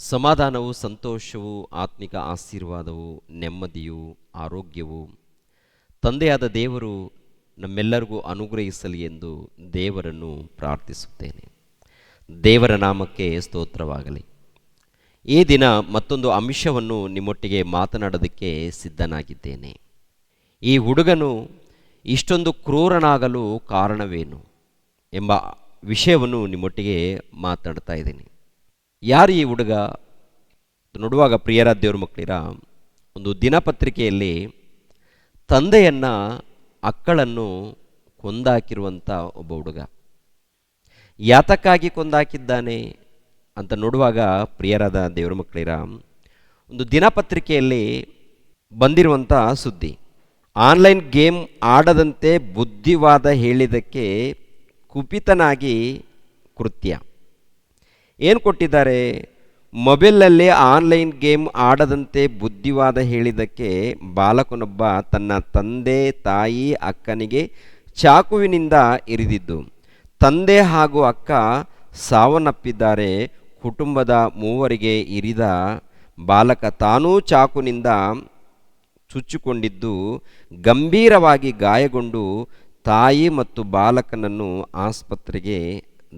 ಸಮಾಧಾನವು, ಸಂತೋಷವು, ಆತ್ಮಿಕ ಆಶೀರ್ವಾದವು, ನೆಮ್ಮದಿಯು, ಆರೋಗ್ಯವು ತಂದೆಯಾದ ದೇವರು ನಮ್ಮೆಲ್ಲರಿಗೂ ಅನುಗ್ರಹಿಸಲಿ ಎಂದು ದೇವರನ್ನು ಪ್ರಾರ್ಥಿಸುತ್ತೇನೆ. ದೇವರ ನಾಮಕ್ಕೆ ಸ್ತೋತ್ರವಾಗಲಿ. ಈ ದಿನ ಮತ್ತೊಂದು ಅಂಶವನ್ನು ನಿಮ್ಮೊಟ್ಟಿಗೆ ಮಾತನಾಡೋದಕ್ಕೆ ಸಿದ್ಧನಾಗಿದ್ದೇನೆ. ಈ ಹುಡುಗನು ಇಷ್ಟೊಂದು ಕ್ರೂರನಾಗಲು ಕಾರಣವೇನು ಎಂಬ ವಿಷಯವನ್ನು ನಿಮ್ಮೊಟ್ಟಿಗೆ ಮಾತನಾಡ್ತಾ ಇದ್ದೀನಿ. ಯಾರು ಈ ಹುಡುಗ ನೋಡುವಾಗ, ಪ್ರಿಯರ ದೇವ್ರ ಮಕ್ಕಳಿರ, ಒಂದು ದಿನಪತ್ರಿಕೆಯಲ್ಲಿ ತಂದೆಯನ್ನು ಅಕ್ಕಳನ್ನು ಕೊಂದಾಕಿರುವಂಥ ಒಬ್ಬ ಹುಡುಗ. ಯಾತಕ್ಕಾಗಿ ಕೊಂದಾಕಿದ್ದಾನೆ ಅಂತ ನೋಡುವಾಗ, ಪ್ರಿಯರಾದ ದೇವರ ಮಕ್ಕಳಿರ, ಒಂದು ದಿನಪತ್ರಿಕೆಯಲ್ಲಿ ಬಂದಿರುವಂಥ ಸುದ್ದಿ, ಆನ್ಲೈನ್ ಗೇಮ್ ಆಡದಂತೆ ಬುದ್ಧಿವಾದ ಹೇಳಿದ್ದಕ್ಕೆ ಕುಪಿತನಾಗಿ ಕೃತ್ಯ. ಏನು ಕೊಟ್ಟಿದ್ದಾರೆ? ಮೊಬೈಲಲ್ಲಿ ಆನ್ಲೈನ್ ಗೇಮ್ ಆಡದಂತೆ ಬುದ್ಧಿವಾದ ಹೇಳಿದ್ದಕ್ಕೆ ಬಾಲಕನೊಬ್ಬ ತನ್ನ ತಂದೆ, ತಾಯಿ, ಅಕ್ಕನಿಗೆ ಚಾಕುವಿನಿಂದ ಇರಿದಿದ್ದು, ತಂದೆ ಹಾಗೂ ಅಕ್ಕ ಸಾವನ್ನಪ್ಪಿದ್ದಾರೆ. ಕುಟುಂಬದ ಮೂವರಿಗೆ ಇರಿದ ಬಾಲಕ ತಾನೂ ಚಾಕುನಿಂದ ಚುಚ್ಚಿಕೊಂಡಿದ್ದು ಗಂಭೀರವಾಗಿ ಗಾಯಗೊಂಡು ತಾಯಿ ಮತ್ತು ಬಾಲಕನನ್ನು ಆಸ್ಪತ್ರೆಗೆ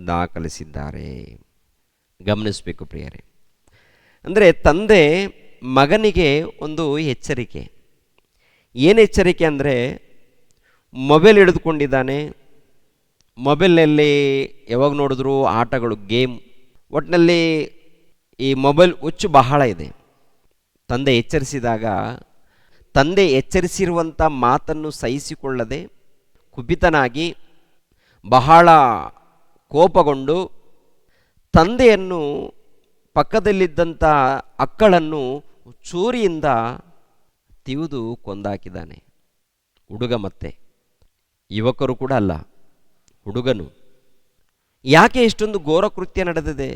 ದಾಖಲಿಸಿದ್ದಾರೆ. ಗಮನಿಸಬೇಕು ಪ್ರಿಯರೇ, ಅಂದರೆ ತಂದೆ ಮಗನಿಗೆ ಒಂದು ಎಚ್ಚರಿಕೆ. ಏನು ಎಚ್ಚರಿಕೆ ಅಂದರೆ, ಮೊಬೈಲ್ ಹಿಡಿದುಕೊಂಡಿದ್ದಾನೆ, ಮೊಬೈಲ್ನಲ್ಲಿ ಯಾವಾಗ ನೋಡಿದ್ರೂ ಆಟಗಳು, ಗೇಮ್, ಒಟ್ಟಿನಲ್ಲಿ ಈ ಮೊಬೈಲ್ ಹುಚ್ಚು ಬಹಳ ಇದೆ. ತಂದೆ ಎಚ್ಚರಿಸಿದಾಗ, ತಂದೆ ಎಚ್ಚರಿಸಿರುವಂಥ ಮಾತನ್ನು ಸಹಿಸಿಕೊಳ್ಳದೆ ಕುಪಿತನಾಗಿ ಬಹಳ ಕೋಪಗೊಂಡು ತಂದೆಯನ್ನು, ಪಕ್ಕದಲ್ಲಿದ್ದಂಥ ಅಕ್ಕಳನ್ನು ಚೂರಿಯಿಂದ ತಿವಿದು ಕೊಂದಾಕಿದ್ದಾನೆ. ಹುಡುಗ, ಮತ್ತೆ ಯುವಕರು ಕೂಡ ಅಲ್ಲ, ಹುಡುಗನು. ಯಾಕೆ ಇಷ್ಟೊಂದು ಘೋರ ಕೃತ್ಯ ನಡೆದಿದೆ?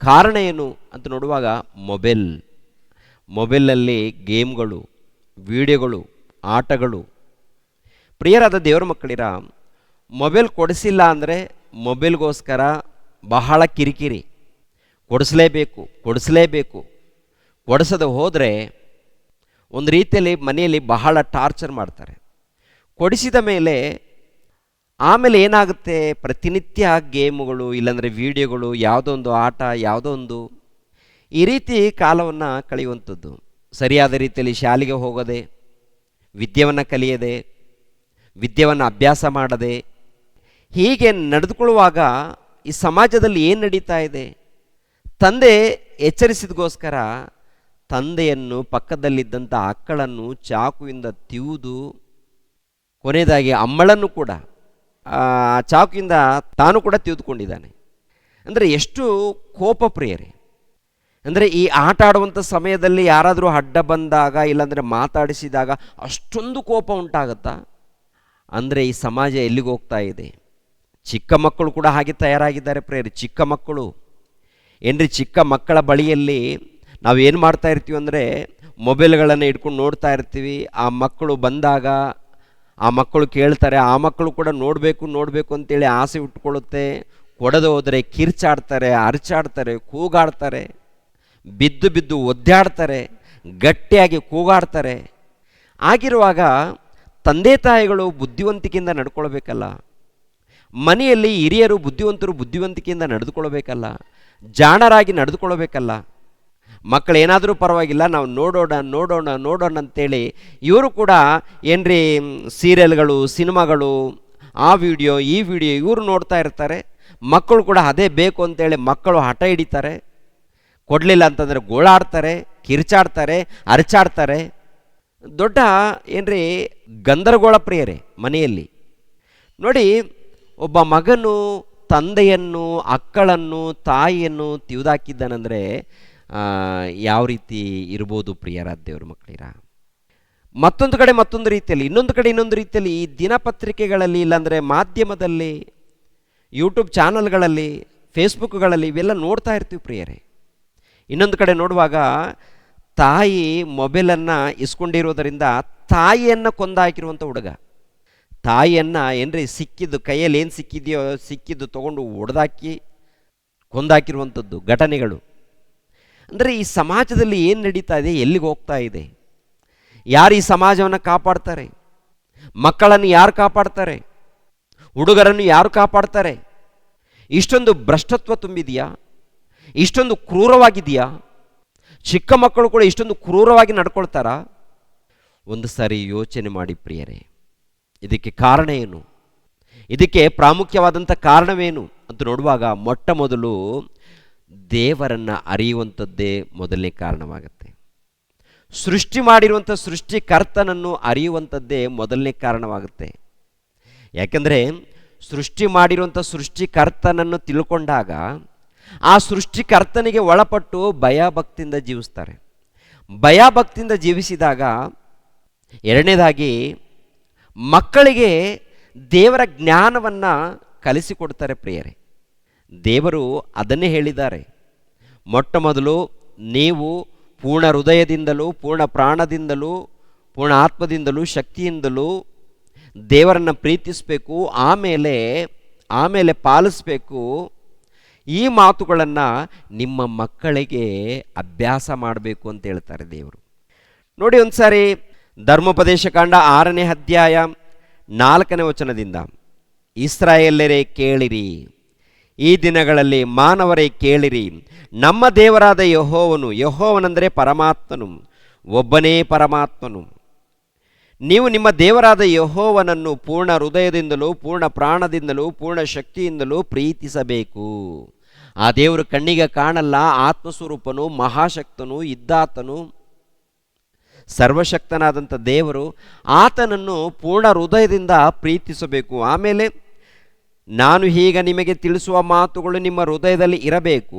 ಕಾರಣ ಏನು ಅಂತ ನೋಡುವಾಗ, ಮೊಬೈಲಲ್ಲಿ ಗೇಮ್ಗಳು, ವಿಡಿಯೋಗಳು, ಆಟಗಳು. ಪ್ರಿಯರಾದ ದೇವರ ಮಕ್ಕಳಿರ, ಮೊಬೈಲ್ ಕೊಡಿಸಿಲ್ಲ ಅಂದರೆ ಮೊಬೈಲ್ಗೋಸ್ಕರ ಬಹಳ ಕಿರಿಕಿರಿ. ಕೊಡಿಸಲೇಬೇಕು. ಕೊಡಿಸದೆ ಹೋದರೆ ಒಂದು ರೀತಿಯಲ್ಲಿ ಮನೆಯಲ್ಲಿ ಬಹಳ ಟಾರ್ಚರ್ ಮಾಡ್ತಾರೆ. ಕೊಡಿಸಿದ ಮೇಲೆ ಆಮೇಲೆ ಏನಾಗುತ್ತೆ? ಪ್ರತಿನಿತ್ಯ ಗೇಮುಗಳು, ಇಲ್ಲಾಂದರೆ ವಿಡಿಯೋಗಳು, ಯಾವುದೋ ಒಂದು ಆಟ, ಯಾವುದೋ ಒಂದು ಈ ರೀತಿ ಕಾಲವನ್ನು ಕಳೆಯುವಂಥದ್ದು. ಸರಿಯಾದ ರೀತಿಯಲ್ಲಿ ಶಾಲೆಗೆ ಹೋಗದೆ, ವಿದ್ಯೆಯನ್ನು ಕಲಿಯದೆ, ವಿದ್ಯೆಯನ್ನು ಅಭ್ಯಾಸ ಮಾಡದೆ, ಹೀಗೆ ನಡೆದುಕೊಳ್ಳುವಾಗ ಈ ಸಮಾಜದಲ್ಲಿ ಏನು ನಡೀತಾ ಇದೆ? ತಂದೆ ಎಚ್ಚರಿಸಿದಗೋಸ್ಕರ ತಂದೆಯನ್ನು, ಪಕ್ಕದಲ್ಲಿದ್ದಂಥ ಅಕ್ಕಳನ್ನು ಚಾಕುವಿಂದ ತಿವಿದು, ಕೊನೆಯದಾಗಿ ಅಮ್ಮಳನ್ನು ಕೂಡ ಚಾಕುವಿಂದ ತಾನು ಕೂಡ ತಿವಿದುಕೊಂಡಿದ್ದಾನೆ. ಅಂದರೆ ಎಷ್ಟು ಕೋಪ ಪ್ರಿಯರೇ! ಅಂದರೆ ಈ ಆಟ ಆಡುವಂಥ ಸಮಯದಲ್ಲಿ ಯಾರಾದರೂ ಅಡ್ಡ ಬಂದಾಗ, ಇಲ್ಲಾಂದರೆ ಮಾತಾಡಿಸಿದಾಗ ಅಷ್ಟೊಂದು ಕೋಪ ಉಂಟಾಗುತ್ತಾ? ಅಂದರೆ ಈ ಸಮಾಜ ಎಲ್ಲಿಗೆ ಹೋಗ್ತಾ ಇದೆ? ಚಿಕ್ಕ ಮಕ್ಕಳು ಕೂಡ ಹಾಗೆ ತಯಾರಾಗಿದ್ದಾರೆ ಪ್ರಿಯರೇ. ಚಿಕ್ಕ ಮಕ್ಕಳು ಏನ್ರಿ, ಚಿಕ್ಕ ಮಕ್ಕಳ ಬಳಿಯಲ್ಲಿ ನಾವು ಏನು ಮಾಡ್ತಾ ಇರ್ತೀವಿ ಅಂದರೆ, ಮೊಬೈಲ್ಗಳನ್ನು ಇಟ್ಕೊಂಡು ನೋಡ್ತಾ ಇರ್ತೀವಿ. ಆ ಮಕ್ಕಳು ಬಂದಾಗ ಆ ಮಕ್ಕಳು ಕೇಳ್ತಾರೆ, ಆ ಮಕ್ಕಳು ಕೂಡ ನೋಡಬೇಕು ಅಂತೇಳಿ ಆಸೆ ಉಟ್ಕೊಳ್ಳುತ್ತೆ. ಕೊಡದೆ ಹೋದರೆ ಕಿರ್ಚಾಡ್ತಾರೆ, ಅರಚಾಡ್ತಾರೆ, ಕೂಗಾಡ್ತಾರೆ, ಬಿದ್ದು ಒದ್ದಾಡ್ತಾರೆ, ಗಟ್ಟಿಯಾಗಿ ಕೂಗಾಡ್ತಾರೆ. ಆಗಿರುವಾಗ ತಂದೆ ತಾಯಿಗಳು ಬುದ್ಧಿವಂತಿಕೆಯಿಂದ ನಡ್ಕೊಳ್ಬೇಕಲ್ಲ. ಮನೆಯಲ್ಲಿ ಹಿರಿಯರು ಬುದ್ಧಿವಂತಿಕೆಯಿಂದ ನಡೆದುಕೊಳ್ಬೇಕಲ್ಲ, ಜಾಣರಾಗಿ ನಡೆದುಕೊಳ್ಬೇಕಲ್ಲ. ಮಕ್ಕಳು ಏನಾದರೂ ಪರವಾಗಿಲ್ಲ, ನಾವು ನೋಡೋಣ ಅಂತೇಳಿ ಇವರು ಕೂಡ ಏನ್ರಿ ಸೀರಿಯಲ್ಗಳು, ಸಿನಿಮಾಗಳು, ಆ ವಿಡಿಯೋ ಈ ವಿಡಿಯೋ ಇವರು ನೋಡ್ತಾ ಇರ್ತಾರೆ. ಮಕ್ಕಳು ಕೂಡ ಅದೇ ಬೇಕು ಅಂತೇಳಿ ಮಕ್ಕಳು ಹಠ ಹಿಡಿತಾರೆ. ಕೊಡಲಿಲ್ಲ ಅಂತಂದರೆ ಗೋಳಾಡ್ತಾರೆ, ಕಿರ್ಚಾಡ್ತಾರೆ, ಅರಚಾಡ್ತಾರೆ. ದೊಡ್ಡ ಏನ್ರಿ ಗಂದರಗೋಳ ಪ್ರಿಯರೇ ಮನೆಯಲ್ಲಿ. ನೋಡಿ, ಒಬ್ಬ ಮಗನು ತಂದೆಯನ್ನು, ಅಕ್ಕಳನ್ನು, ತಾಯಿಯನ್ನು ತಿವಿದಾಕಿದ್ದಾನಂದರೆ ಯಾವ ರೀತಿ ಇರ್ಬೋದು ಪ್ರಿಯರಾದ ದೇವ್ರ ಮಕ್ಕಳಿರ? ಮತ್ತೊಂದು ಕಡೆ ಮತ್ತೊಂದು ರೀತಿಯಲ್ಲಿ, ಇನ್ನೊಂದು ರೀತಿಯಲ್ಲಿ ಈ ದಿನಪತ್ರಿಕೆಗಳಲ್ಲಿ, ಇಲ್ಲಾಂದರೆ ಮಾಧ್ಯಮದಲ್ಲಿ, ಯೂಟ್ಯೂಬ್ ಚಾನಲ್ಗಳಲ್ಲಿ, ಫೇಸ್ಬುಕ್ಗಳಲ್ಲಿ ಇವೆಲ್ಲ ನೋಡ್ತಾ ಇರ್ತೀವಿ ಪ್ರಿಯರೇ. ಇನ್ನೊಂದು ಕಡೆ ನೋಡುವಾಗ, ತಾಯಿ ಮೊಬೈಲನ್ನು ಇಸ್ಕೊಂಡಿರೋದರಿಂದ ತಾಯಿಯನ್ನು ಕೊಂದಾಕಿರುವಂಥ ಹುಡುಗ. ತಾಯಿಯನ್ನು ಏನ್ರಿ ಸಿಕ್ಕಿದ್ದು, ಕೈಯಲ್ಲಿ ಏನು ಸಿಕ್ಕಿದೆಯೋ ತೊಗೊಂಡು ಕೊಂದಾಕಿರುವಂಥದ್ದು ಘಟನೆಗಳು. ಅಂದರೆ ಈ ಸಮಾಜದಲ್ಲಿ ಏನು ನಡೀತಾ ಇದೆ, ಎಲ್ಲಿಗೆ ಹೋಗ್ತಾ ಇದೆ, ಯಾರು ಈ ಸಮಾಜವನ್ನು ಕಾಪಾಡ್ತಾರೆ, ಮಕ್ಕಳನ್ನು ಯಾರು ಕಾಪಾಡ್ತಾರೆ, ಹುಡುಗರನ್ನು ಯಾರು ಕಾಪಾಡ್ತಾರೆ? ಇಷ್ಟೊಂದು ಭ್ರಷ್ಟತ್ವ ತುಂಬಿದೆಯಾ? ಇಷ್ಟೊಂದು ಕ್ರೂರವಾಗಿದೆಯಾ? ಚಿಕ್ಕ ಮಕ್ಕಳು ಕೂಡ ಇಷ್ಟೊಂದು ಕ್ರೂರವಾಗಿ ನಡ್ಕೊಳ್ತಾರಾ? ಒಂದು ಸಾರಿ ಯೋಚನೆ ಮಾಡಿ ಪ್ರಿಯರೇ, ಇದಕ್ಕೆ ಕಾರಣ ಏನು, ಇದಕ್ಕೆ ಪ್ರಾಮುಖ್ಯವಾದಂಥ ಕಾರಣವೇನು ಅಂತ ನೋಡುವಾಗ ಮೊಟ್ಟ ಮೊದಲು ದೇವರನ್ನು ಅರಿಯುವಂಥದ್ದೇ ಮೊದಲನೇ ಕಾರಣವಾಗುತ್ತೆ. ಸೃಷ್ಟಿ ಮಾಡಿರುವಂಥ ಸೃಷ್ಟಿಕರ್ತನನ್ನು ಅರಿಯುವಂಥದ್ದೇ ಮೊದಲನೇ ಕಾರಣವಾಗುತ್ತೆ. ಯಾಕೆಂದರೆ ಸೃಷ್ಟಿ ಮಾಡಿರುವಂಥ ಸೃಷ್ಟಿಕರ್ತನನ್ನು ತಿಳ್ಕೊಂಡಾಗ ಆ ಸೃಷ್ಟಿಕರ್ತನಿಗೆ ಒಳಪಟ್ಟು ಭಯಭಕ್ತಿಯಿಂದ ಜೀವಿಸ್ತಾರೆ. ಭಯಭಕ್ತಿಯಿಂದ ಜೀವಿಸಿದಾಗ ಎರಡನೇದಾಗಿ ಮಕ್ಕಳಿಗೆ ದೇವರ ಜ್ಞಾನವನ್ನು ಕಲಿಸಿಕೊಡ್ತಾರೆ ಪ್ರಿಯರೇ. ದೇವರು ಅದನ್ನೇ ಹೇಳಿದ್ದಾರೆ, ಮೊಟ್ಟ ಮೊದಲು ನೀವು ಪೂರ್ಣ ಹೃದಯದಿಂದಲೂ ಪೂರ್ಣ ಪ್ರಾಣದಿಂದಲೂ ಪೂರ್ಣ ಆತ್ಮದಿಂದಲೂ ಶಕ್ತಿಯಿಂದಲೂ ದೇವರನ್ನು ಪ್ರೀತಿಸಬೇಕು, ಆಮೇಲೆ ಪಾಲಿಸಬೇಕು. ಈ ಮಾತುಗಳನ್ನು ನಿಮ್ಮ ಮಕ್ಕಳಿಗೆ ಅಭ್ಯಾಸ ಮಾಡಬೇಕು ಅಂತ ಹೇಳ್ತಾರೆ ದೇವರು. ನೋಡಿ, ಒಂದು ಸಾರಿ ಧರ್ಮೋಪದೇಶ ಕಾಂಡ 6ನೇ ಅಧ್ಯಾಯ 4ನೇ ವಚನದಿಂದ, ಇಸ್ರಾಯೇಲ್ಯರೇ ಕೇಳಿರಿ, ಈ ದಿನಗಳಲ್ಲಿ ಮಾನವರೇ ಕೇಳಿರಿ, ನಮ್ಮ ದೇವರಾದ ಯೆಹೋವನೆಂದರೆ ಪರಮಾತ್ಮನು, ಒಬ್ಬನೇ ಪರಮಾತ್ಮನು. ನೀವು ನಿಮ್ಮ ದೇವರಾದ ಯೆಹೋವನನ್ನು ಪೂರ್ಣ ಹೃದಯದಿಂದಲೂ ಪೂರ್ಣ ಪ್ರಾಣದಿಂದಲೂ ಪೂರ್ಣ ಶಕ್ತಿಯಿಂದಲೂ ಪ್ರೀತಿಸಬೇಕು. ಆ ದೇವರು ಕಣ್ಣಿಗೆ ಕಾಣಲ್ಲ, ಆತ್ಮಸ್ವರೂಪನು, ಮಹಾಶಕ್ತನು, ಇದ್ದಾತನು, ಸರ್ವಶಕ್ತನಾದಂಥ ದೇವರು. ಆತನನ್ನು ಪೂರ್ಣ ಹೃದಯದಿಂದ ಪ್ರೀತಿಸಬೇಕು. ಆಮೇಲೆ ನಾನು ಈಗ ನಿಮಗೆ ತಿಳಿಸುವ ಮಾತುಗಳು ನಿಮ್ಮ ಹೃದಯದಲ್ಲಿ ಇರಬೇಕು,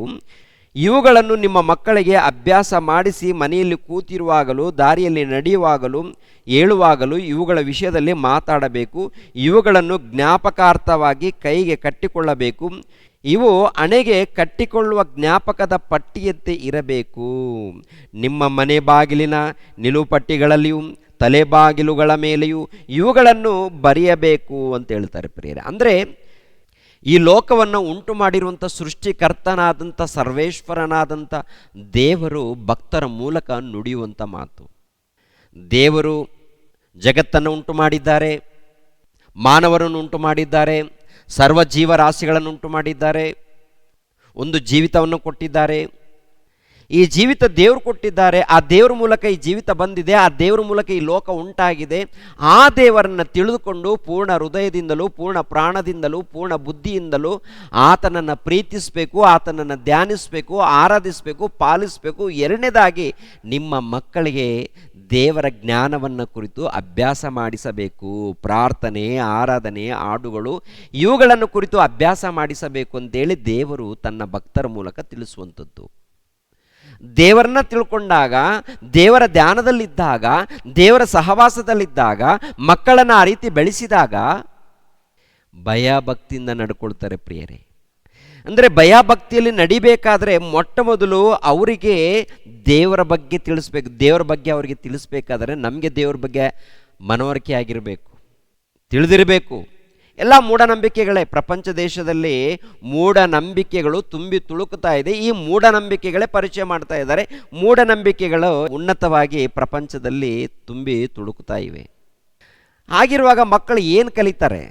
ಇವುಗಳನ್ನು ನಿಮ್ಮ ಮಕ್ಕಳಿಗೆ ಅಭ್ಯಾಸ ಮಾಡಿಸಿ, ಮನೆಯಲ್ಲಿ ಕೂತಿರುವಾಗಲೂ ದಾರಿಯಲ್ಲಿ ನಡೆಯುವಾಗಲೂ ಏಳುವಾಗಲೂ ಇವುಗಳ ವಿಷಯದಲ್ಲಿ ಮಾತಾಡಬೇಕು. ಇವುಗಳನ್ನು ಜ್ಞಾಪಕಾರ್ಥವಾಗಿ ಕೈಗೆ ಕಟ್ಟಿಕೊಳ್ಳಬೇಕು. ಇವು ಹಣೆಗೆ ಕಟ್ಟಿಕೊಳ್ಳುವ ಜ್ಞಾಪಕದ ಪಟ್ಟಿಯಂತೆ ಇರಬೇಕು. ನಿಮ್ಮ ಮನೆ ಬಾಗಿಲಿನ ನಿಲುಪಟ್ಟಿಗಳಲ್ಲಿಯೂ ತಲೆಬಾಗಿಲುಗಳ ಮೇಲೆಯೂ ಇವುಗಳನ್ನು ಬರೆಯಬೇಕು ಅಂತ ಹೇಳ್ತಾರೆ ಪ್ರಿಯರೇ. ಅಂದರೆ ಈ ಲೋಕವನ್ನು ಉಂಟು ಮಾಡಿರುವಂಥ ಸೃಷ್ಟಿಕರ್ತನಾದಂಥ ಸರ್ವೇಶ್ವರನಾದಂಥ ದೇವರು ಭಕ್ತರ ಮೂಲಕ ನುಡಿಯುವಂಥ ಮಾತು. ದೇವರು ಜಗತ್ತನ್ನು ಉಂಟು ಮಾಡಿದ್ದಾರೆ, ಮಾನವರನ್ನು ಉಂಟು ಮಾಡಿದ್ದಾರೆ, ಸರ್ವ ಜೀವರಾಶಿಗಳನ್ನು ಉಂಟು ಮಾಡಿದ್ದಾರೆ, ಒಂದು ಜೀವಿತವನ್ನು ಕೊಟ್ಟಿದ್ದಾರೆ. ಈ ಜೀವಿತ ದೇವರು ಕೊಟ್ಟಿದ್ದಾರೆ, ಆ ದೇವರ ಮೂಲಕ ಈ ಜೀವಿತ ಬಂದಿದೆ, ಆ ದೇವರ ಮೂಲಕ ಈ ಲೋಕ ಉಂಟಾಗಿದೆ. ಆ ದೇವರನ್ನು ತಿಳಿದುಕೊಂಡು ಪೂರ್ಣ ಹೃದಯದಿಂದಲೂ ಪೂರ್ಣ ಪ್ರಾಣದಿಂದಲೂ ಪೂರ್ಣ ಬುದ್ಧಿಯಿಂದಲೂ ಆತನನ್ನು ಪ್ರೀತಿಸಬೇಕು, ಆತನನ್ನು ಧ್ಯಾನಿಸಬೇಕು, ಆರಾಧಿಸಬೇಕು, ಪಾಲಿಸಬೇಕು. ಎರಡನೇದಾಗಿ ನಿಮ್ಮ ಮಕ್ಕಳಿಗೆ ದೇವರ ಜ್ಞಾನವನ್ನು ಕುರಿತು ಅಭ್ಯಾಸ ಮಾಡಿಸಬೇಕು. ಪ್ರಾರ್ಥನೆ, ಆರಾಧನೆ, ಹಾಡುಗಳು ಇವುಗಳನ್ನು ಕುರಿತು ಅಭ್ಯಾಸ ಮಾಡಿಸಬೇಕು ಅಂತೇಳಿ ದೇವರು ತನ್ನ ಭಕ್ತರ ಮೂಲಕ ತಿಳಿಸುವಂಥದ್ದು. ದೇವರನ್ನ ತಿಳ್ಕೊಂಡಾಗ, ದೇವರ ಧ್ಯಾನದಲ್ಲಿದ್ದಾಗ, ದೇವರ ಸಹವಾಸದಲ್ಲಿದ್ದಾಗ, ಮಕ್ಕಳನ್ನು ಆ ರೀತಿ ಬೆಳೆಸಿದಾಗ ಭಯಭಕ್ತಿಯಿಂದ ನಡ್ಕೊಳ್ತಾರೆ ಪ್ರಿಯರೇ. ಅಂದರೆ ಭಯಭಕ್ತಿಯಲ್ಲಿ ನಡಿಬೇಕಾದ್ರೆ ಮೊಟ್ಟ ಮೊದಲು ಅವರಿಗೆ ದೇವರ ಬಗ್ಗೆ ತಿಳಿಸ್ಬೇಕು. ದೇವರ ಬಗ್ಗೆ ಅವರಿಗೆ ತಿಳಿಸ್ಬೇಕಾದ್ರೆ ನಮಗೆ ದೇವರ ಬಗ್ಗೆ ಮನವರಿಕೆ ಆಗಿರಬೇಕು, ತಿಳಿದಿರಬೇಕು. ಎಲ್ಲ ಮೂಢನಂಬಿಕೆಗಳೇ. ಪ್ರಪಂಚ ದೇಶದಲ್ಲಿ ಮೂಢನಂಬಿಕೆಗಳು ತುಂಬಿ ತುಳುಕುತ್ತಾ ಇದೆ. ಈ ಮೂಢನಂಬಿಕೆಗಳೇ ಪರಿಚಯ ಮಾಡ್ತಾ ಇದ್ದಾರೆ. ಮೂಢನಂಬಿಕೆಗಳು ಉನ್ನತವಾಗಿ ಪ್ರಪಂಚದಲ್ಲಿ ತುಂಬಿ ತುಳುಕುತ್ತಾ ಇವೆ. ಹಾಗಿರುವಾಗ ಮಕ್ಕಳು ಏನು ಕಲಿತಾರೆ?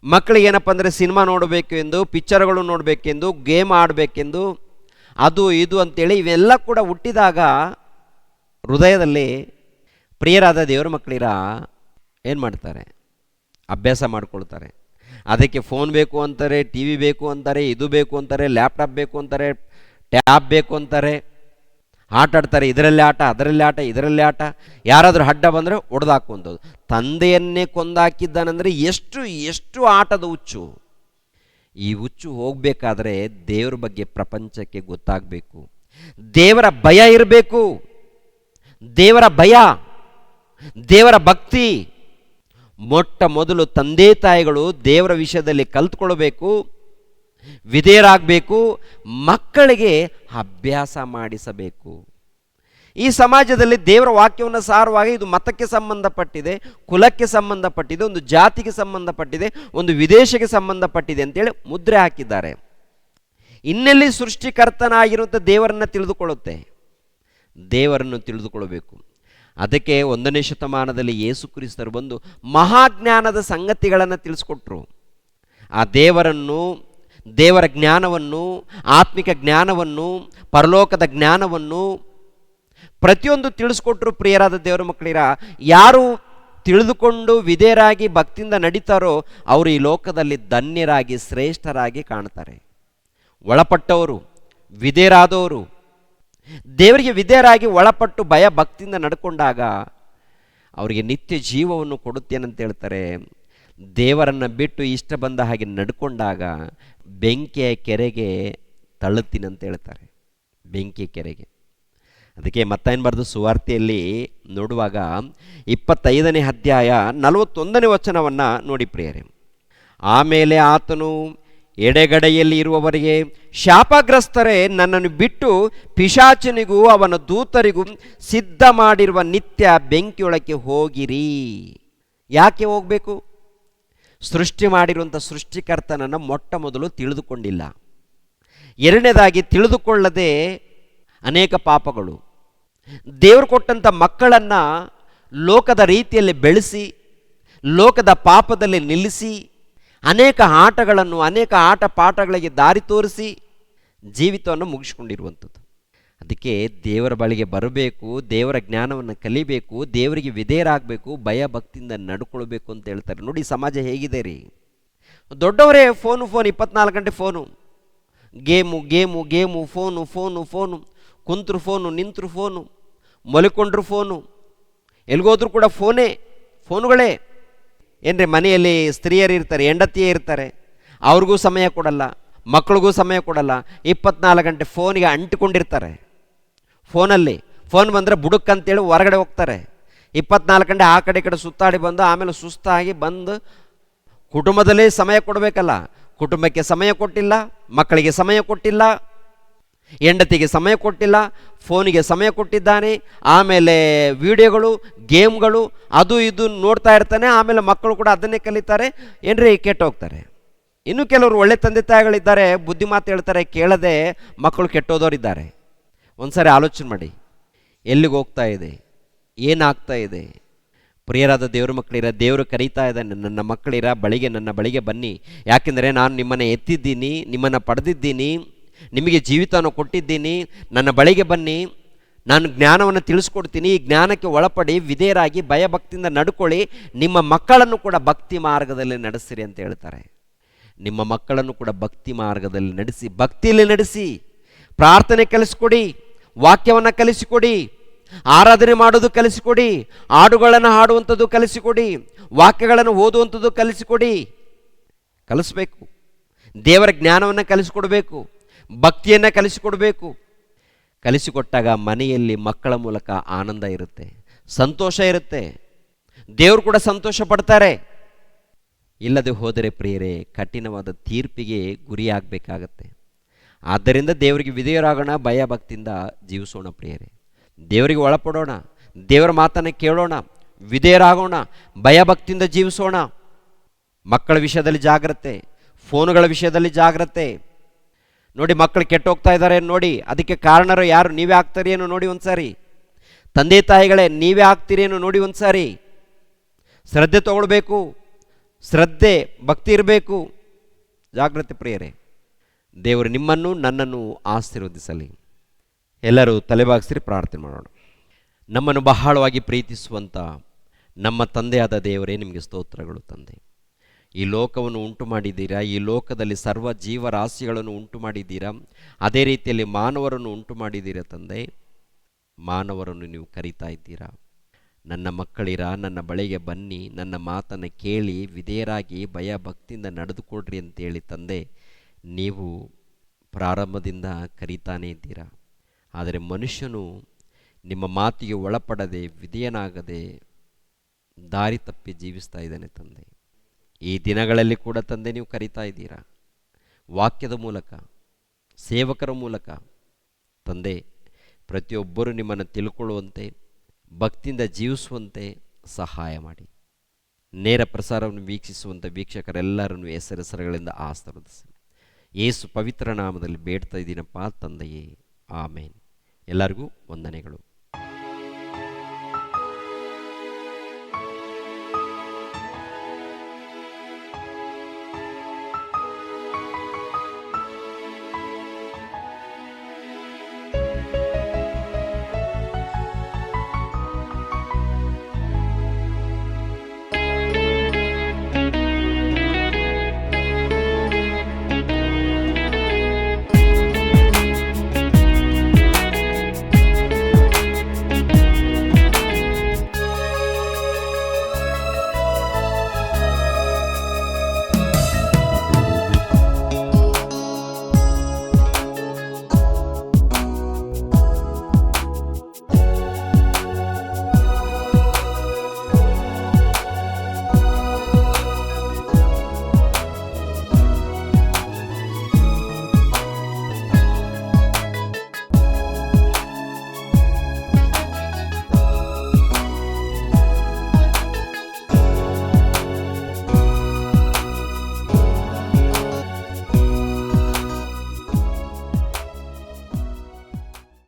ಮಕ್ಕಳಿಗೆ ಏನಪ್ಪ ಅಂದರೆ ಸಿನಿಮಾ ನೋಡಬೇಕು ಎಂದು, ಪಿಕ್ಚರ್ಗಳು ನೋಡಬೇಕೆಂದು, ಗೇಮ್ ಆಡಬೇಕೆಂದು, ಅದು ಇದು ಅಂತೇಳಿ ಇವೆಲ್ಲ ಕೂಡ ಹುಟ್ಟಿದಾಗ ಹೃದಯದಲ್ಲಿ ಪ್ರಿಯರಾದ ದೇವರ ಮಕ್ಕಳಿರ ಏನು ಮಾಡ್ತಾರೆ? ಅಭ್ಯಾಸ ಮಾಡ್ಕೊಳ್ತಾರೆ. ಅದಕ್ಕೆ ಫೋನ್ ಬೇಕು ಅಂತಾರೆ, ಟಿ ವಿ ಬೇಕು ಅಂತಾರೆ, ಇದು ಬೇಕು ಅಂತಾರೆ, ಲ್ಯಾಪ್ಟಾಪ್ ಬೇಕು ಅಂತಾರೆ, ಟ್ಯಾಬ್ ಬೇಕು ಅಂತಾರೆ, ಆಟ ಆಡ್ತಾರೆ. ಇದರಲ್ಲಿ ಆಟ, ಅದರಲ್ಲಿ ಆಟ, ಇದರಲ್ಲಿ ಆಟ. ಯಾರಾದರೂ ಅಡ್ಡ ಬಂದರೆ ಹೊಡೆದಾಕುವಂಥದ್ದು. ತಂದೆಯನ್ನೇ ಕೊಂದಾಕಿದ್ದಾನಂದರೆ ಎಷ್ಟು ಎಷ್ಟು ಆಟದ ಹುಚ್ಚು. ಈ ಹುಚ್ಚು ಹೋಗಬೇಕಾದ್ರೆ ದೇವರ ಬಗ್ಗೆ ಪ್ರಪಂಚಕ್ಕೆ ಗೊತ್ತಾಗಬೇಕು. ದೇವರ ಭಯ ಇರಬೇಕು. ದೇವರ ಭಯ, ದೇವರ ಭಕ್ತಿ. ಮೊಟ್ಟ ಮೊದಲು ತಂದೆ ತಾಯಿಗಳು ದೇವರ ವಿಷಯದಲ್ಲಿ ಕಲ್ತ್ಕೊಳ್ಬೇಕು, ವಿಧೇಯರಾಗಬೇಕು, ಮಕ್ಕಳಿಗೆ ಅಭ್ಯಾಸ ಮಾಡಿಸಬೇಕು. ಈ ಸಮಾಜದಲ್ಲಿ ದೇವರ ವಾಕ್ಯವನ್ನು ಸಾರುವಾಗ ಇದು ಮತಕ್ಕೆ ಸಂಬಂಧಪಟ್ಟಿದೆ, ಕುಲಕ್ಕೆ ಸಂಬಂಧಪಟ್ಟಿದೆ, ಒಂದು ಜಾತಿಗೆ ಸಂಬಂಧಪಟ್ಟಿದೆ, ಒಂದು ವಿದೇಶಕ್ಕೆ ಸಂಬಂಧಪಟ್ಟಿದೆ ಅಂತೇಳಿ ಮುದ್ರೆ ಹಾಕಿದ್ದಾರೆ. ಇನ್ನೆಲ್ಲಿ ಸೃಷ್ಟಿಕರ್ತನಾಗಿರುವಂಥ ದೇವರನ್ನು ತಿಳಿದುಕೊಳ್ಳುತ್ತೆ? ದೇವರನ್ನು ತಿಳಿದುಕೊಳ್ಳಬೇಕು. ಅದಕ್ಕೆ 1ನೇ ಶತಮಾನದಲ್ಲಿ ಯೇಸು ಕ್ರಿಸ್ತರು ಬಂದು ಮಹಾಜ್ಞಾನದ ಸಂಗತಿಗಳನ್ನು ತಿಳಿಸ್ಕೊಟ್ರು. ಆ ದೇವರನ್ನು, ದೇವರ ಜ್ಞಾನವನ್ನು, ಆತ್ಮಿಕ ಜ್ಞಾನವನ್ನು, ಪರಲೋಕದ ಜ್ಞಾನವನ್ನು ಪ್ರತಿಯೊಂದು ತಿಳಿಸ್ಕೊಟ್ರು. ಪ್ರಿಯರಾದ ದೇವರ ಮಕ್ಕಳಿರ, ಯಾರು ತಿಳಿದುಕೊಂಡು ವಿಧೇಯರಾಗಿ ಭಕ್ತಿಯಿಂದ ನಡೀತಾರೋ ಅವರು ಈ ಲೋಕದಲ್ಲಿ ಧನ್ಯರಾಗಿ ಶ್ರೇಷ್ಠರಾಗಿ ಕಾಣ್ತಾರೆ. ಒಳಪಟ್ಟವರು, ವಿಧೇಯರಾದವರು, ದೇವರಿಗೆ ವಿಧೇಯರಾಗಿ ಒಳಪಟ್ಟು ಭಯ ಭಕ್ತಿಯಿಂದ ನಡ್ಕೊಂಡಾಗ ಅವರಿಗೆ ನಿತ್ಯ ಜೀವವನ್ನು ಕೊಡುತ್ತೇನಂತ ಹೇಳ್ತಾರೆ. ದೇವರನ್ನು ಬಿಟ್ಟು ಇಷ್ಟ ಬಂದ ಹಾಗೆ ನಡ್ಕೊಂಡಾಗ ಬೆಂಕಿಯ ಕೆರೆಗೆ ತಳ್ಳುತ್ತೀನಂತ ಹೇಳ್ತಾರೆ. ಬೆಂಕಿಯ ಕೆರೆಗೆ. ಅದಕ್ಕೆ ಮತ್ತೇನು ಬರೆದು ಸುವಾರ್ತೆಯಲ್ಲಿ ನೋಡುವಾಗ 25ನೇ ಅಧ್ಯಾಯ 41ನೇ ವಚನವನ್ನು ನೋಡಿ ಪ್ರಿಯರೇ. ಆಮೇಲೆ ಆತನು ಎಡೆಗಡೆಯಲ್ಲಿ ಇರುವವರಿಗೆ, ಶಾಪಗ್ರಸ್ತರೇ, ನನ್ನನ್ನು ಬಿಟ್ಟು ಪಿಶಾಚನಿಗೂ ಅವನ ದೂತರಿಗೂ ಸಿದ್ಧ ಮಾಡಿರುವ ನಿತ್ಯ ಬೆಂಕಿಯೊಳಕ್ಕೆ ಹೋಗಿರಿ. ಯಾಕೆ ಹೋಗಬೇಕು? ಸೃಷ್ಟಿ ಮಾಡಿರುವಂಥ ಸೃಷ್ಟಿಕರ್ತನನ್ನು ಮೊಟ್ಟ ಮೊದಲು ತಿಳಿದುಕೊಂಡಿಲ್ಲ. ಎರಡನೇದಾಗಿ ತಿಳಿದುಕೊಳ್ಳದೆ ಅನೇಕ ಪಾಪಗಳು. ದೇವರು ಕೊಟ್ಟಂಥ ಮಕ್ಕಳನ್ನು ಲೋಕದ ರೀತಿಯಲ್ಲಿ ಬೆಳೆಸಿ, ಲೋಕದ ಪಾಪದಲ್ಲಿ ನಿಲ್ಲಿಸಿ, ಅನೇಕ ಆಟಗಳನ್ನು, ಅನೇಕ ಆಟ ಪಾಠಗಳಿಗೆ ದಾರಿ ತೋರಿಸಿ ಜೀವಿತವನ್ನು ಮುಗಿಸ್ಕೊಂಡಿರುವಂಥದ್ದು. ಅದಕ್ಕೆ ದೇವರ ಬಳಿಗೆ ಬರಬೇಕು, ದೇವರ ಜ್ಞಾನವನ್ನು ಕಲಿಬೇಕು, ದೇವರಿಗೆ ವಿಧೇಯರಾಗಬೇಕು, ಭಯ ಭಕ್ತಿಯಿಂದ ನಡ್ಕೊಳ್ಬೇಕು ಅಂತ ಹೇಳ್ತಾರೆ. ನೋಡಿ ಸಮಾಜ ಹೇಗಿದೆ ರೀ. ದೊಡ್ಡವರೇ ಫೋನು 24 ಗಂಟೆ phone, game game game, phone phone phone, ಕುಂತರು ಫೋನು, ನಿಂತರು ಫೋನು, ಮಲ್ಕೊಂಡ್ರು ಫೋನು, ಎಲ್ಗೋದ್ರೂ ಕೂಡ ಫೋನುಗಳೇ. ಏನ್ರಿ, ಮನೆಯಲ್ಲಿ ಸ್ತ್ರೀಯರು ಇರ್ತಾರೆ, ಹೆಂಡತಿಯೇ ಇರ್ತಾರೆ, ಅವ್ರಿಗೂ ಸಮಯ ಕೊಡಲ್ಲ, ಮಕ್ಕಳಿಗೂ ಸಮಯ ಕೊಡಲ್ಲ, 24 ಗಂಟೆ ಫೋನಿಗೆ ಅಂಟಿಕೊಂಡಿರ್ತಾರೆ. ಫೋನ್ ಬಂದರೆ ಬುಡುಕ್ಕಂತೇಳಿ ಹೊರಗಡೆ ಹೋಗ್ತಾರೆ. 24 ಗಂಟೆ ಆ ಕಡೆ ಈ ಕಡೆ ಸುತ್ತಾಡಿ ಬಂದು ಆಮೇಲೆ ಸುಸ್ತಾಗಿ ಬಂದು ಕುಟುಂಬದಲ್ಲೇ ಸಮಯ ಕೊಡಬೇಕಲ್ಲ. ಕುಟುಂಬಕ್ಕೆ ಸಮಯ ಕೊಟ್ಟಿಲ್ಲ, ಮಕ್ಕಳಿಗೆ ಸಮಯ ಕೊಟ್ಟಿಲ್ಲ, ಹೆಂಡತಿಗೆ ಸಮಯ ಕೊಟ್ಟಿಲ್ಲ, ಫೋನಿಗೆ ಸಮಯ ಕೊಟ್ಟಿದ್ದಾನೆ. ಆಮೇಲೆ ವಿಡಿಯೋಗಳು, ಗೇಮ್ಗಳು, ಅದು ಇದು ನೋಡ್ತಾ ಇರ್ತಾನೆ. ಆಮೇಲೆ ಮಕ್ಕಳು ಕೂಡ ಅದನ್ನೇ ಕಲಿತಾರೆ. ಏನ್ರಿ, ಕೆಟ್ಟೋಗ್ತಾರೆ. ಇನ್ನು ಕೆಲವರು ಒಳ್ಳೆ ತಂದೆ ತಾಯಿಗಳಿದ್ದಾರೆ, ಬುದ್ಧಿ ಮಾತು ಹೇಳ್ತಾರೆ, ಕೇಳದೆ ಮಕ್ಕಳು ಕೆಟ್ಟೋದವರಿದ್ದಾರೆ. ಒಂದ್ಸಾರಿ ಆಲೋಚನೆ ಮಾಡಿ, ಎಲ್ಲಿಗೆ ಹೋಗ್ತಾ ಇದೆ, ಏನಾಗ್ತಾ ಇದೆ? ಪ್ರಿಯರಾದ ದೇವ್ರ ಮಕ್ಕಳಿರ, ದೇವರು ಕರೀತಾ ಇದ್ದಾನೆ, ನನ್ನ ಮಕ್ಕಳಿರ ನನ್ನ ಬಳಿಗೆ ಬನ್ನಿ, ಯಾಕೆಂದರೆ ನಾನು ನಿಮ್ಮನ್ನು ಎತ್ತಿದ್ದೀನಿ, ನಿಮ್ಮನ್ನು ಪಡೆದಿದ್ದೀನಿ, ನಿಮಗೆ ಜೀವಿತವನ್ನು ಕೊಟ್ಟಿದ್ದೀನಿ. ನನ್ನ ಬಳಿಗೆ ಬನ್ನಿ, ನಾನು ಜ್ಞಾನವನ್ನು ತಿಳಿಸ್ಕೊಡ್ತೀನಿ. ಈ ಜ್ಞಾನಕ್ಕೆ ಒಳಪಡಿ, ವಿಧೇಯರಾಗಿ ಭಯಭಕ್ತಿಯಿಂದ ನಡ್ಕೊಳ್ಳಿ, ನಿಮ್ಮ ಮಕ್ಕಳನ್ನು ಕೂಡ ಭಕ್ತಿ ಮಾರ್ಗದಲ್ಲಿ ನಡೆಸಿರಿ ಅಂತ ಹೇಳ್ತಾರೆ. ನಿಮ್ಮ ಮಕ್ಕಳನ್ನು ಕೂಡ ಭಕ್ತಿ ಮಾರ್ಗದಲ್ಲಿ ನಡೆಸಿ, ಭಕ್ತಿಯಲ್ಲಿ ನಡೆಸಿ. ಪ್ರಾರ್ಥನೆ ಕಲಿಸ್ಕೊಡಿ, ವಾಕ್ಯವನ್ನು ಕಲಿಸಿಕೊಡಿ, ಆರಾಧನೆ ಮಾಡೋದು ಕಲಿಸಿಕೊಡಿ, ಹಾಡುಗಳನ್ನು ಹಾಡುವಂಥದ್ದು ಕಲಿಸಿಕೊಡಿ, ವಾಕ್ಯಗಳನ್ನು ಓದುವಂಥದ್ದು ಕಲಿಸ್ಬೇಕು. ದೇವರ ಜ್ಞಾನವನ್ನು ಕಲಿಸಿಕೊಡ್ಬೇಕು, ಭಕ್ತಿಯನ್ನು ಕಲಿಸಿಕೊಡ್ಬೇಕು. ಕಲಿಸಿಕೊಟ್ಟಾಗ ಮನೆಯಲ್ಲಿ ಮಕ್ಕಳ ಮೂಲಕ ಆನಂದ ಇರುತ್ತೆ, ಸಂತೋಷ ಇರುತ್ತೆ, ದೇವರು ಕೂಡ ಸಂತೋಷ ಪಡ್ತಾರೆ. ಇಲ್ಲದೆ ಹೋದರೆ ಪ್ರಿಯರೇ, ಕಠಿಣವಾದ ತೀರ್ಪಿಗೆ ಗುರಿಯಾಗಬೇಕಾಗತ್ತೆ. ಆದ್ದರಿಂದ ದೇವರಿಗೆ ವಿಧೇಯರಾಗೋಣ, ಭಯ ಭಕ್ತಿಯಿಂದ ಜೀವಿಸೋಣ ಪ್ರಿಯರೇ. ದೇವರಿಗೆ ಒಳಪಡೋಣ, ದೇವರ ಮಾತನ್ನು ಕೇಳೋಣ, ವಿಧೇಯರಾಗೋಣ, ಭಯ ಭಕ್ತಿಯಿಂದ ಜೀವಿಸೋಣ. ಮಕ್ಕಳ ವಿಷಯದಲ್ಲಿ ಜಾಗ್ರತೆ, ಫೋನುಗಳ ವಿಷಯದಲ್ಲಿ ಜಾಗ್ರತೆ. ನೋಡಿ, ಮಕ್ಕಳು ಕೆಟ್ಟೋಗ್ತಾ ಇದ್ದಾರೆ ನೋಡಿ, ಅದಕ್ಕೆ ಕಾರಣರು ಯಾರು? ನೀವೇ ಆಗ್ತೀರೇನೋ ನೋಡಿ ಒಂದ್ಸಾರಿ. ತಂದೆ ತಾಯಿಗಳೇ, ನೀವೇ ಆಗ್ತೀರೇನೋ ನೋಡಿ ಒಂದ್ಸಾರಿ. ಶ್ರದ್ಧೆ ತಗೊಳ್ಬೇಕು, ಶ್ರದ್ಧೆ ಭಕ್ತಿ ಇರಬೇಕು. ಜಾಗ್ರತೆ ಪ್ರಿಯರೇ. ದೇವರು ನಿಮ್ಮನ್ನು ನನ್ನನ್ನು ಆಶೀರ್ವದಿಸಲಿ. ಎಲ್ಲರೂ ತಲೆಬಾಗಿಸಿ ಪ್ರಾರ್ಥನೆ ಮಾಡೋಣ. ನಮ್ಮನ್ನು ಬಹಳವಾಗಿ ಪ್ರೀತಿಸುವಂಥ ನಮ್ಮ ತಂದೆಯಾದ ದೇವರೇ, ನಿಮಗೆ ಸ್ತೋತ್ರಗಳು ತಂದೆ. ಈ ಲೋಕವನ್ನು ಉಂಟು ಮಾಡಿದ್ದೀರಾ, ಈ ಲೋಕದಲ್ಲಿ ಸರ್ವ ಜೀವರಾಶಿಗಳನ್ನು ಉಂಟು ಮಾಡಿದ್ದೀರಾ, ಅದೇ ರೀತಿಯಲ್ಲಿ ಮಾನವರನ್ನು ಉಂಟು ಮಾಡಿದ್ದೀರಾ ತಂದೆ. ಮಾನವರನ್ನು ನೀವು ಕರೀತಾ ಇದ್ದೀರಾ. ನನ್ನ ಮಕ್ಕಳಿರ, ನನ್ನ ಬಳಿಗೆ ಬನ್ನಿ, ನನ್ನ ಮಾತನ್ನು ಕೇಳಿ ವಿಧೇಯರಾಗಿ ಭಯ ಭಕ್ತಿಯಿಂದ ನಡೆದುಕೊಡ್ರಿ ಅಂತೇಳಿ ತಂದೆ ನೀವು ಪ್ರಾರಂಭದಿಂದ ಕರೀತಾನೇ ಇದ್ದೀರಾ. ಆದರೆ ಮನುಷ್ಯನು ನಿಮ್ಮ ಮಾತಿಗೆ ಒಳಪಡದೆ, ವಿಧೇಯನಾಗದೆ ದಾರಿ ತಪ್ಪಿ ಜೀವಿಸ್ತಾ ಇದ್ದಾನೆ ತಂದೆ. ಈ ದಿನಗಳಲ್ಲಿ ಕೂಡ ತಂದೆ ನೀವು ಕರೀತಾ ಇದ್ದೀರಾ, ವಾಕ್ಯದ ಮೂಲಕ, ಸೇವಕರ ಮೂಲಕ ತಂದೆ. ಪ್ರತಿಯೊಬ್ಬರೂ ನಿಮ್ಮನ್ನು ತಿಳ್ಕೊಳ್ಳುವಂತೆ, ಭಕ್ತಿಯಿಂದ ಜೀವಿಸುವಂತೆ ಸಹಾಯ ಮಾಡಿ. ನೇರ ಪ್ರಸಾರವನ್ನು ವೀಕ್ಷಿಸುವಂಥ ವೀಕ್ಷಕರೆಲ್ಲರನ್ನು ಹೆಸರುಗಳಿಂದ ಆಶೀರ್ವದಿಸಿ. ಯೇಸು ಪವಿತ್ರ ನಾಮದಲ್ಲಿ ಬೇಡ್ತಾ ಇದ್ದೀನಪ್ಪ ತಂದೆಯೇ, ಆಮೇನ್. ಎಲ್ಲರಿಗೂ ವಂದನೆಗಳು.